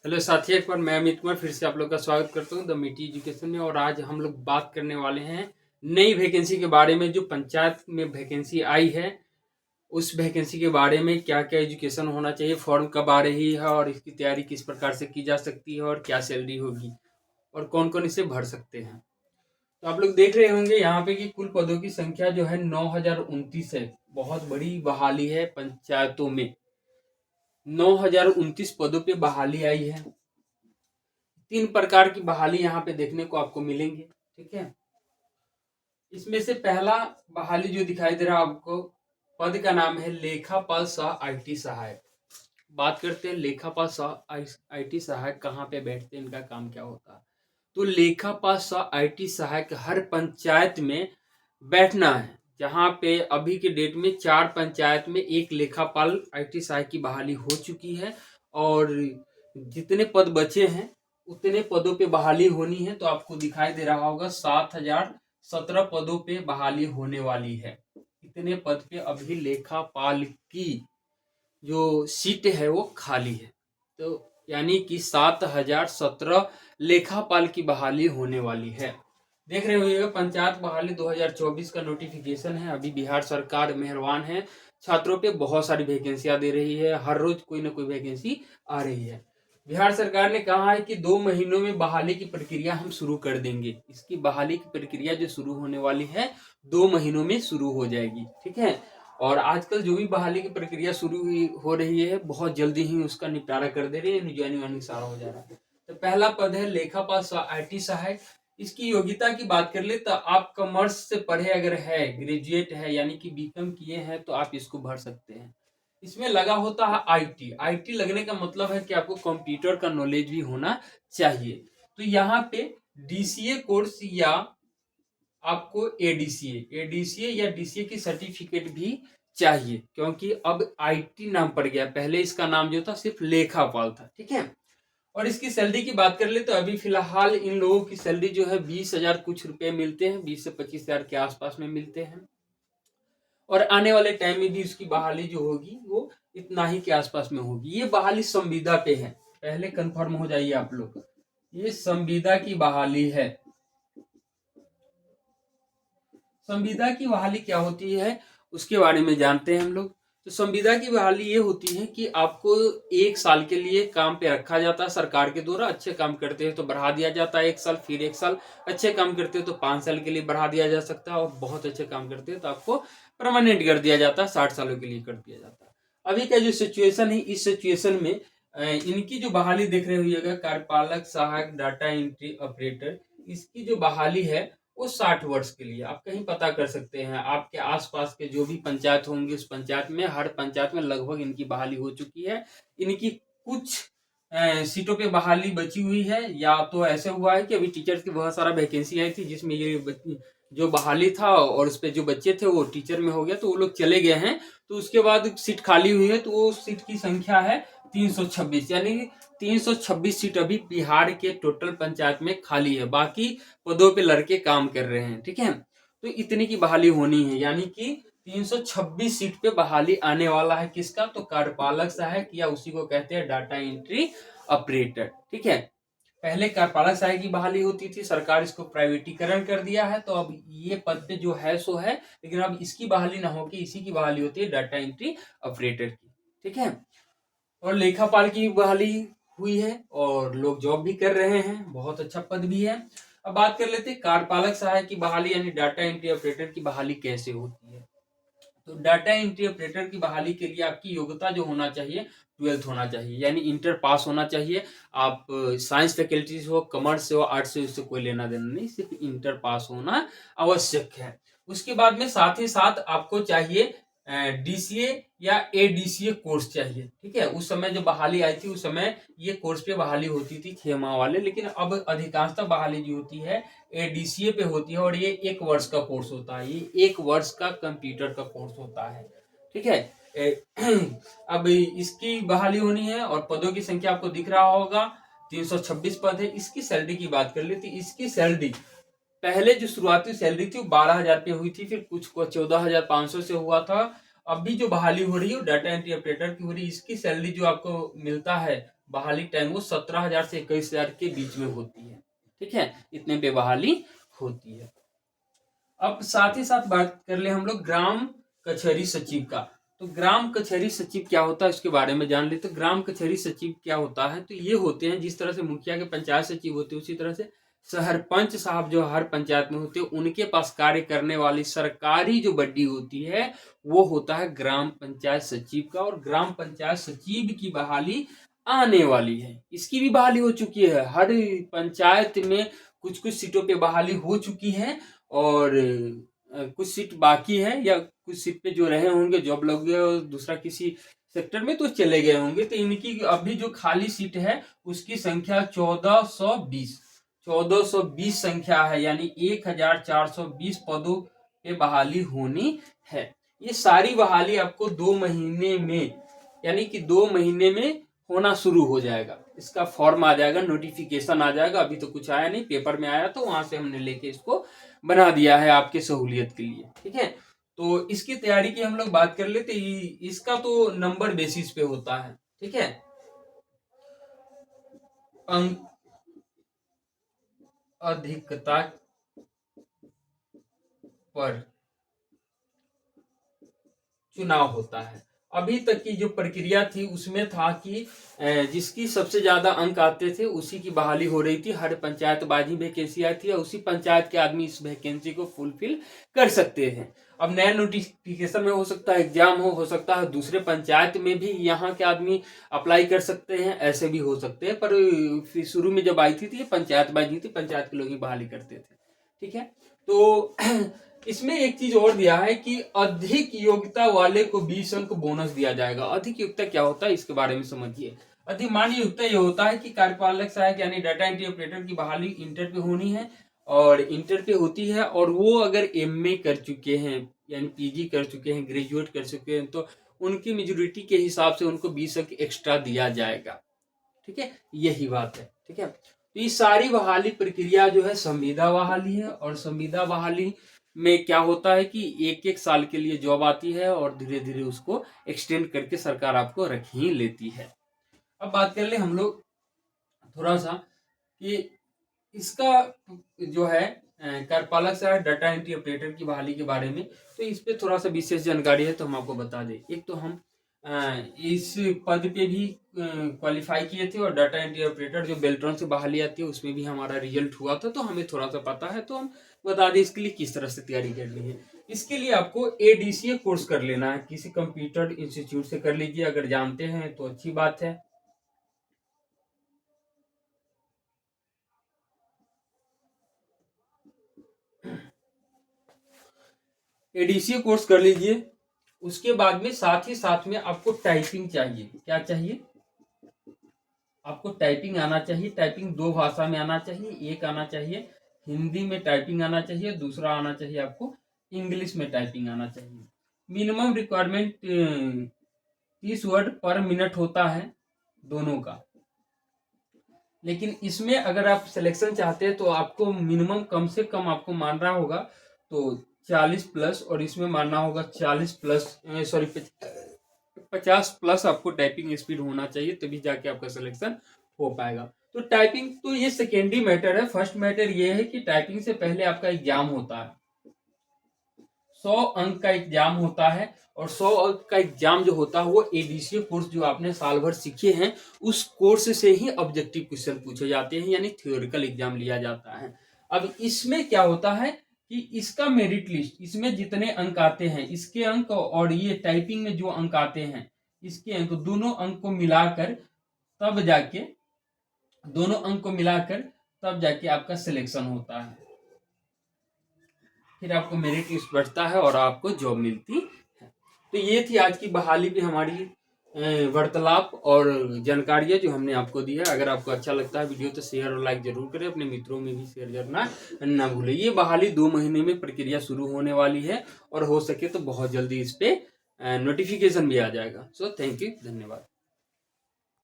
Hello साथी, एक बार मैं अमित कुमार फिर से आप लोग का स्वागत करता हूँ द मिटी एजुकेशन में। और आज हम लोग बात करने वाले हैं नई वैकेंसी के बारे में। जो पंचायत में वैकेंसी आई है, उस वैकेंसी के बारे में क्या क्या एजुकेशन होना चाहिए, फॉर्म कब आ रही है और इसकी तैयारी किस प्रकार से की जा सकती है और क्या सैलरी होगी और कौन कौन इसे भर सकते हैं। तो आप लोग देख रहे होंगे यहाँ पे कि कुल पदों की संख्या जो है 9,029 है। बहुत बड़ी बहाली है पंचायतों में। 9,029 पदों पे बहाली आई है। 3 प्रकार की बहाली यहाँ पे देखने को आपको मिलेंगे। ठीक है, इसमें से पहला बहाली जो दिखाई दे रहा है आपको, पद का नाम है लेखापाल सह आईटी सहायक। बात करते हैं लेखापाल सह आईटी सहायक कहाँ पे बैठते हैं, इनका काम क्या होता है। तो लेखापाल सह आईटी सहायक हर पंचायत में बैठना है। जहाँ पे अभी के डेट में 4 पंचायत में एक लेखापाल आईटी सहायक की बहाली हो चुकी है और जितने पद बचे हैं उतने पदों पे बहाली होनी है। तो आपको दिखाई दे रहा होगा 7,017 पदों पे बहाली होने वाली है। इतने पद पे अभी लेखापाल की जो सीट है वो खाली है। तो यानी कि 7,017 लेखापाल की बहाली होने वाली है। देख रहे होइएगा, पंचायत बहाली 2024 का नोटिफिकेशन है। अभी बिहार सरकार मेहरबान है, छात्रों पे बहुत सारी वैकेंसियां दे रही है। हर रोज कोई ना कोई वैकेंसी आ रही है। बिहार सरकार ने कहा है कि 2 महीनों में बहाली की प्रक्रिया हम शुरू कर देंगे। इसकी बहाली की प्रक्रिया जो शुरू होने वाली है 2 महीनों में शुरू हो जाएगी। ठीक है, और आजकल जो भी बहाली की प्रक्रिया शुरू हो रही है बहुत जल्दी ही उसका निपटारा कर दे रही है, ज्वाइनिंग वाइनिंग सारा हो जा रहा है। तो पहला पद है लेखापाल आईटी सहायक। इसकी योग्यता की बात कर ले तो आप कॉमर्स से पढ़े अगर है, ग्रेजुएट है यानी कि बीकॉम किए हैं तो आप इसको भर सकते हैं। इसमें लगा होता है आईटी। आईटी लगने का मतलब है कि आपको कंप्यूटर का नॉलेज भी होना चाहिए। तो यहाँ पे डीसीए कोर्स या आपको एडीसीए या डीसीए की सर्टिफिकेट भी चाहिए, क्योंकि अब आईटी नाम पड़ गया। पहले इसका नाम जो था सिर्फ लेखापाल था। ठीक है, और इसकी सैलरी की बात कर ले तो अभी फिलहाल इन लोगों की सैलरी जो है 20,000 कुछ रुपए मिलते हैं, 20 से 25,000 के आसपास में मिलते हैं। और आने वाले टाइम में भी उसकी बहाली जो होगी वो इतना ही के आसपास में होगी। ये बहाली संविदा पे है, पहले कंफर्म हो जाइए आप लोग। ये संविदा की बहाली है। संविदा की बहाली क्या होती है उसके बारे में जानते हैं हम लोग। तो संविदा की बहाली ये होती है कि आपको 1 साल के लिए काम पे रखा जाता है सरकार के द्वारा। अच्छे काम करते हैं तो बढ़ा दिया जाता है 1 साल, फिर 1 साल। अच्छे काम करते हैं तो 5 साल के लिए बढ़ा दिया जा सकता है, और बहुत अच्छे काम करते हैं तो आपको परमानेंट कर दिया जाता है, 60 सालों के लिए कर दिया जाता है। अभी का जो सिचुएशन है, इस सिचुएशन में इनकी जो बहाली देख रहे होइएगा, कार्यपालक सहायक डाटा एंट्री ऑपरेटर, इसकी जो बहाली है वो 60 वर्ष के लिए। आप कहीं पता कर सकते हैं, आपके आसपास के जो भी पंचायत होंगे उस पंचायत में, हर पंचायत में लगभग इनकी बहाली हो चुकी है। इनकी कुछ सीटों पे बहाली बची हुई है, या तो ऐसे हुआ है कि अभी टीचर्स की बहुत सारा वैकेंसी आई थी जिसमें ये जो बहाली था और उस पे जो बच्चे थे वो टीचर में हो गया तो वो लोग चले गए हैं। तो उसके बाद सीट खाली हुई है, तो वो सीट की संख्या है 326। यानी 326 सीट अभी बिहार के टोटल पंचायत में खाली है। बाकी पदों पे लड़के काम कर रहे हैं। ठीक है, तो इतनी की बहाली होनी है, यानी कि 326 सीट पे बहाली आने वाला है। किसका? तो कार्यपालक सहायक, या उसी को कहते हैं डाटा एंट्री ऑपरेटर। ठीक है, पहले कार्यपालक सहायक की बहाली होती थी, सरकार इसको प्राइवेटीकरण कर दिया है, तो अब ये पद पे जो है सो है, लेकिन अब इसकी बहाली ना होकर इसी की बहाली होती है, डाटा एंट्री ऑपरेटर की। ठीक है, और लेखापाल की बहाली हुई है और लोग जॉब भी कर रहे हैं, बहुत अच्छा पद भी है। अब बात कर लेते हैं कार्यपालक सहायक की बहाली यानी डाटा एंट्री ऑपरेटर की बहाली कैसे होती है। तो डाटा एंट्री ऑपरेटर की बहाली के लिए आपकी योग्यता जो होना चाहिए 12th होना चाहिए, यानी इंटर पास होना चाहिए। आप साइंस फैकल्टी से हो, कॉमर्स से हो, आर्ट्स से, उससे कोई लेना देना नहीं, सिर्फ इंटर पास होना आवश्यक है। उसके बाद में साथ ही साथ आपको चाहिए डीसीए या एडीसीए कोर्स चाहिए। ठीक है, उस समय जो बहाली आई थी उस समय ये कोर्स पे बहाली होती थी 6 माह वाले, लेकिन अब अधिकांशतः बहाली जो होती है एडीसीए पे होती है, और ये 1 वर्ष का कोर्स होता है। ये 1 वर्ष का कंप्यूटर का कोर्स होता है। ठीक है, अब इसकी बहाली होनी है और पदों की संख्या आपको दिख रहा होगा 326 पद है। इसकी सैलरी की बात कर लेते, इसकी सैलरी पहले जो शुरुआती सैलरी थी वो 12,000 पे हुई थी, फिर कुछ को 14,500 से हुआ था। अभी जो बहाली हो रही है वो डाटा एंट्री ऑपरेटर की हो रही है। इसकी सैलरी जो आपको मिलता है बहाली टाइम वो 17,000 से 21,000 के बीच में होती है। ठीक है, इतने पे बहाली होती है। अब साथ ही साथ बात कर ले हम लोग ग्राम कचहरी सचिव का। तो ग्राम कचहरी सचिव क्या होता है इसके बारे में जान ले। तो ग्राम कचहरी सचिव क्या होता है, तो ये होते हैं जिस तरह से मुखिया के पंचायत सचिव होते हैं उसी तरह से सरपंच साहब जो हर पंचायत में होते हैं उनके पास कार्य करने वाली सरकारी जो बड्डी होती है वो होता है ग्राम पंचायत सचिव का। और ग्राम पंचायत सचिव की बहाली आने वाली है, इसकी भी बहाली हो चुकी है। हर पंचायत में कुछ कुछ सीटों पे बहाली हो चुकी है और कुछ सीट बाकी है, या कुछ सीट पे जो रहे होंगे जॉब लग गए और दूसरा किसी सेक्टर में तो चले गए होंगे। तो इनकी अभी जो खाली सीट है उसकी संख्या 1420 संख्या है, यानी 1420 पदों पे बहाली होनी है। ये सारी बहाली आपको 2 महीने में, यानी कि 2 महीने में होना शुरू हो जाएगा। इसका फॉर्म आ जाएगा, नोटिफिकेशन आ जाएगा। अभी तो कुछ आया नहीं, पेपर में आया तो वहां से हमने लेके इसको बना दिया है आपके सहूलियत के लिए। ठीक है, तो इसकी तैयारी की हम लोग बात कर लेते। इसका तो नंबर बेसिस पे होता है। ठीक है, अंक अधिकता पर चुनाव होता है। अभी तक की जो प्रक्रिया थी उसमें था कि जिसकी सबसे ज्यादा अंक आते थे उसी की बहाली हो रही थी। हर पंचायत बाजी वैकेंसी आई थी और उसी पंचायत के आदमी इस वैकेंसी को फुलफिल कर सकते हैं। अब नया नोटिफिकेशन में हो सकता है एग्जाम हो सकता है दूसरे पंचायत में भी यहाँ के आदमी अप्लाई कर सकते हैं, ऐसे भी हो सकते हैं। पर शुरू में जब आई थी तो ये पंचायत बाजी थी, पंचायत के लोग ही बहाली करते थे। ठीक है, तो इसमें एक चीज और दिया है कि अधिक योग्यता वाले को 20 अंक बोनस दिया जाएगा। अधिक योग्यता क्या होता है इसके बारे में समझिए। अधिमान्य योग्यता ये होता है कि कार्यपालक सहायक यानी डाटा एंट्री ऑपरेटर की बहाली इंटर पे होनी है और इंटर पे होती है, और वो अगर एमए कर चुके हैं यानी पीजी कर चुके हैं, ग्रेजुएट कर चुके हैं, तो उनकी मेजोरिटी के हिसाब से उनको 20 अंक एक्स्ट्रा दिया जाएगा। ठीक है, यही बात है। ठीक है, तो ये सारी बहाली प्रक्रिया जो है संविदा बहाली है। और संविदा बहाली में क्या होता है कि 1-1 साल के लिए जॉब आती है और धीरे धीरे उसको एक्सटेंड करके सरकार आपको रख ही लेती है। अब बात कर ले हम लोग थोड़ा सा कि इसका जो है कार्यपालक सहायक डाटा एंट्री ऑपरेटर की बहाली के बारे में। तो इस पे थोड़ा सा विशेष जानकारी है तो हम आपको बता दें। एक तो हम इस पद पे भी क्वालिफाई किए थे और डाटा एंट्री ऑपरेटर जो बेल्ट्रॉन से बहाली आती है उसमें भी हमारा रिजल्ट हुआ था, तो हमें थोड़ा सा पता है। तो हम बता दें इसके लिए किस तरह से तैयारी करनी है। इसके लिए आपको एडीसीए कोर्स कर लेना है, किसी कंप्यूटर इंस्टीट्यूट से कर लीजिए। अगर जानते हैं तो अच्छी बात है। एडीसीए कोर्स कर लीजिए। उसके बाद में साथ ही साथ में आपको टाइपिंग चाहिए। क्या चाहिए? आपको टाइपिंग आना चाहिए। टाइपिंग 2 भाषा में आना चाहिए। एक आना चाहिए हिंदी में टाइपिंग आना चाहिए, दूसरा आना चाहिए आपको इंग्लिश में टाइपिंग आना चाहिए। मिनिमम रिक्वायरमेंट 30 वर्ड पर मिनट होता है दोनों का। लेकिन इसमें अगर आप सिलेक्शन चाहते हैं तो आपको मिनिमम कम से कम आपको मानना होगा तो 40 प्लस, और इसमें मानना होगा 40 प्लस, सॉरी 50 प्लस आपको टाइपिंग स्पीड होना चाहिए, तभी जाके आपका सिलेक्शन हो पाएगा। तो टाइपिंग तो ये सेकेंडरी मैटर है। फर्स्ट मैटर ये है कि टाइपिंग से पहले आपका एग्जाम होता है। 100 अंक का एग्जाम होता है और 100 अंक का एग्जाम जो होता है वो एडीसीए कोर्स जो आपने साल भर सीखे हैं उस कोर्स से ही ऑब्जेक्टिव क्वेश्चन पूछे जाते हैं, यानी थ्योरेटिकल एग्जाम लिया जाता है। अब इसमें क्या होता है कि इसका मेरिट लिस्ट, इसमें जितने अंक आते हैं इसके अंक और ये टाइपिंग में जो अंक आते हैं इसके अंक, दोनों अंक को मिलाकर तब जाके आपका सिलेक्शन होता है। फिर आपको मेरिट लिस्ट बढ़ता है और आपको जॉब मिलती है। तो ये थी आज की बहाली पे हमारी वार्तालाप और जानकारियां जो हमने आपको दी है। अगर आपको अच्छा लगता है वीडियो तो शेयर और लाइक जरूर करें, अपने मित्रों में भी शेयर करना ना भूलें। ये बहाली 2 महीने में प्रक्रिया शुरू होने वाली है और हो सके तो बहुत जल्दी इस पे नोटिफिकेशन भी आ जाएगा। सो थैंक यू, धन्यवाद।